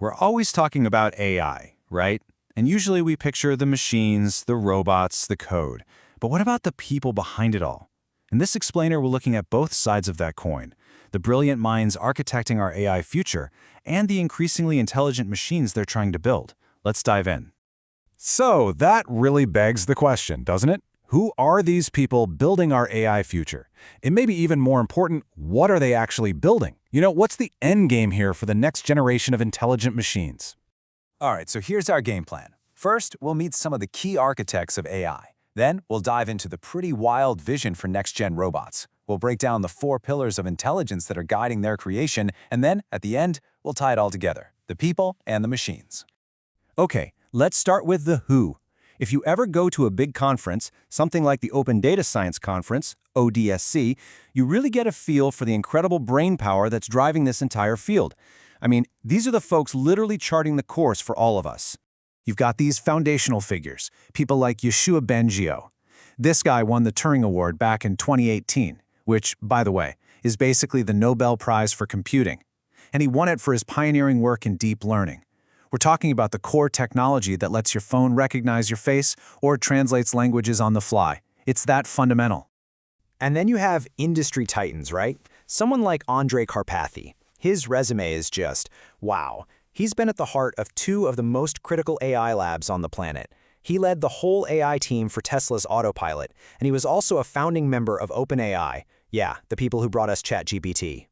We're always talking about AI, right? And usually we picture the machines, the robots, the code. But what about the people behind it all? In this explainer, we're looking at both sides of that coin, the brilliant minds architecting our AI future and the increasingly intelligent machines they're trying to build. Let's dive in. So that really begs the question, doesn't it? Who are these people building our AI future? It may be even more important, what are they actually building? What's the end game here for the next generation of intelligent machines? All right, so here's our game plan. First, we'll meet some of the key architects of AI. Then, we'll dive into the pretty wild vision for next-gen robots. We'll break down the 4 pillars of intelligence that are guiding their creation, and then, at the end, we'll tie it all together, the people and the machines. Okay, let's start with the who. If you ever go to a big conference, something like the Open Data Science Conference, ODSC, you really get a feel for the incredible brain power that's driving this entire field. I mean, these are the folks literally charting the course for all of us. You've got these foundational figures, people like Yoshua Bengio. This guy won the Turing Award back in 2018, which, by the way, is basically the Nobel Prize for computing. And he won it for his pioneering work in deep learning. We're talking about the core technology that lets your phone recognize your face or translates languages on the fly. It's that fundamental. And then you have industry titans, right? Someone like Andrej Karpathy. His resume is just, wow. He's been at the heart of 2 of the most critical AI labs on the planet. He led the whole AI team for Tesla's autopilot, and he was also a founding member of OpenAI. Yeah, the people who brought us ChatGPT.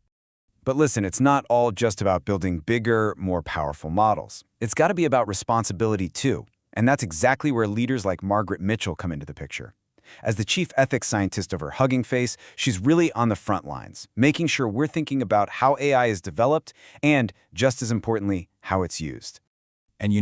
But listen, it's not all just about building bigger, more powerful models. It's got to be about responsibility too. And that's exactly where leaders like Margaret Mitchell come into the picture. As the chief ethics scientist of her Hugging Face, she's really on the front lines, making sure we're thinking about how AI is developed and, just as importantly, how it's used. And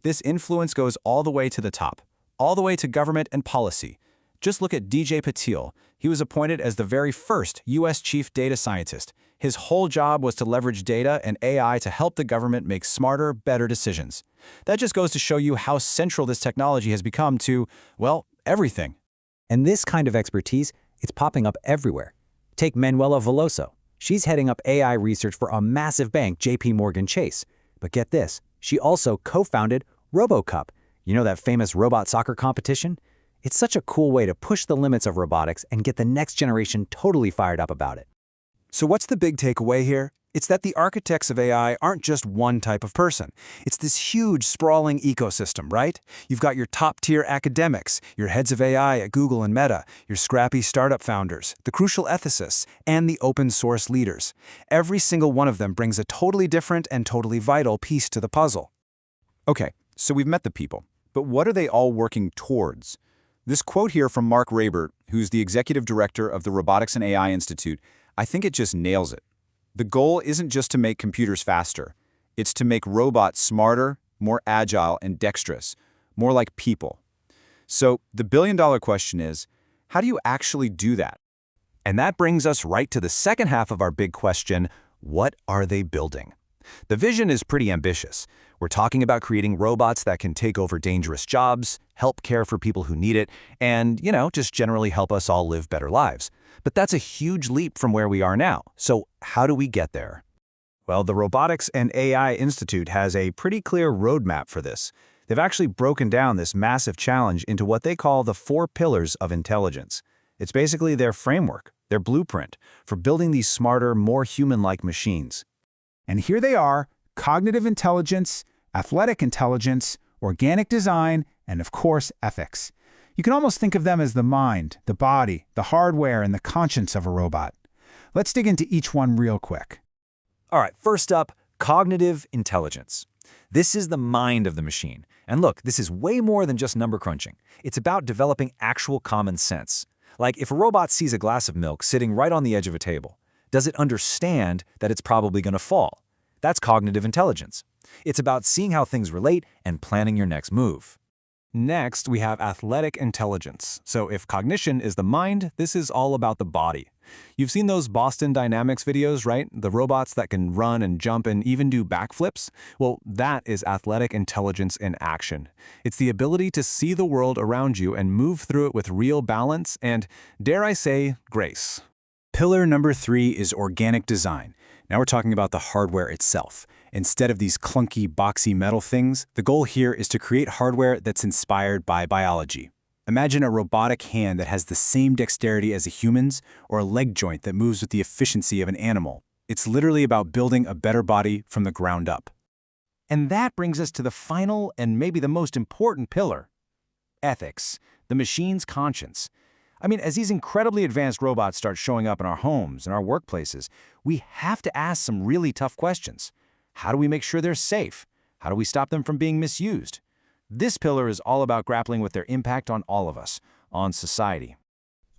this influence goes all the way to the top, all the way to government and policy. Just look at DJ Patil. He was appointed as the very first U.S. chief data scientist. His whole job was to leverage data and AI to help the government make smarter, better decisions. That just goes to show you how central this technology has become to, well, everything. And this kind of expertise, it's popping up everywhere. Take Manuela Veloso. She's heading up AI research for a massive bank, JP Morgan Chase. But get this, she also co-founded RoboCup. That famous robot soccer competition? It's such a cool way to push the limits of robotics and get the next generation totally fired up about it. So what's the big takeaway here? It's that the architects of AI aren't just one type of person. It's this huge, sprawling ecosystem, right? You've got your top-tier academics, your heads of AI at Google and Meta, your scrappy startup founders, the crucial ethicists, and the open-source leaders. Every single one of them brings a totally different and totally vital piece to the puzzle. Okay, so we've met the people, but what are they all working towards? This quote here from Marc Raibert, who's the Executive Director of the Robotics and AI Institute, I think it just nails it. The goal isn't just to make computers faster. It's to make robots smarter, more agile and dexterous, more like people. So the billion-dollar question is, how do you actually do that? And that brings us right to the second half of our big question, what are they building? The vision is pretty ambitious. We're talking about creating robots that can take over dangerous jobs, help care for people who need it, and, just generally help us all live better lives. But that's a huge leap from where we are now. So how do we get there? Well, the Robotics and AI Institute has a pretty clear roadmap for this. They've actually broken down this massive challenge into what they call the 4 pillars of intelligence. It's basically their framework, their blueprint for building these smarter, more human-like machines. And here they are: cognitive intelligence, athletic intelligence, organic design, and of course, ethics. You can almost think of them as the mind, the body, the hardware, and the conscience of a robot. Let's dig into each one real quick. All right, first up, cognitive intelligence. This is the mind of the machine. And look, this is way more than just number crunching. It's about developing actual common sense. Like if a robot sees a glass of milk sitting right on the edge of a table, does it understand that it's probably going to fall? That's cognitive intelligence. It's about seeing how things relate and planning your next move. Next, we have athletic intelligence. So if cognition is the mind, this is all about the body. You've seen those Boston Dynamics videos, right? The robots that can run and jump and even do backflips? Well, that is athletic intelligence in action. It's the ability to see the world around you and move through it with real balance and, dare I say, grace. Pillar number 3 is organic design. Now we're talking about the hardware itself. Instead of these clunky, boxy metal things, the goal here is to create hardware that's inspired by biology. Imagine a robotic hand that has the same dexterity as a human's, or a leg joint that moves with the efficiency of an animal. It's literally about building a better body from the ground up. And that brings us to the final and maybe the most important pillar: ethics, the machine's conscience. I mean, as these incredibly advanced robots start showing up in our homes and our workplaces, we have to ask some really tough questions. How do we make sure they're safe? How do we stop them from being misused? This pillar is all about grappling with their impact on all of us, on society.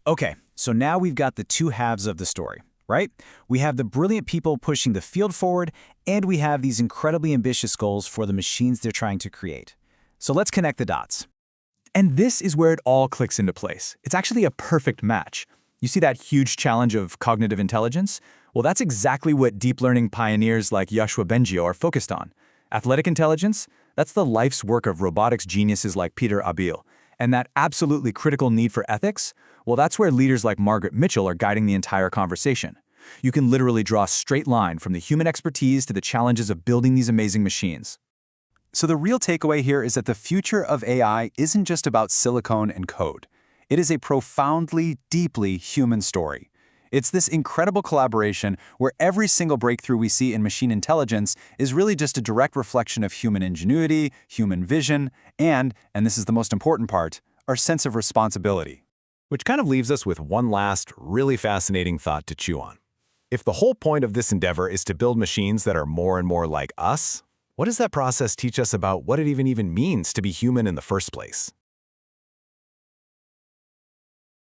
Okay, so now we've got the two halves of the story, right? We have the brilliant people pushing the field forward, and we have these incredibly ambitious goals for the machines they're trying to create. So let's connect the dots. And this is where it all clicks into place. It's actually a perfect match. You see that huge challenge of cognitive intelligence? Well, that's exactly what deep learning pioneers like Yoshua Bengio are focused on. Athletic intelligence? That's the life's work of robotics geniuses like Peter Abil. And that absolutely critical need for ethics? Well, that's where leaders like Margaret Mitchell are guiding the entire conversation. You can literally draw a straight line from the human expertise to the challenges of building these amazing machines. So the real takeaway here is that the future of AI isn't just about silicon and code. It is a profoundly, deeply human story. It's this incredible collaboration where every single breakthrough we see in machine intelligence is really just a direct reflection of human ingenuity, human vision, and this is the most important part, our sense of responsibility. Which kind of leaves us with one last, really fascinating thought to chew on. If the whole point of this endeavor is to build machines that are more and more like us, what does that process teach us about what it even means to be human in the first place?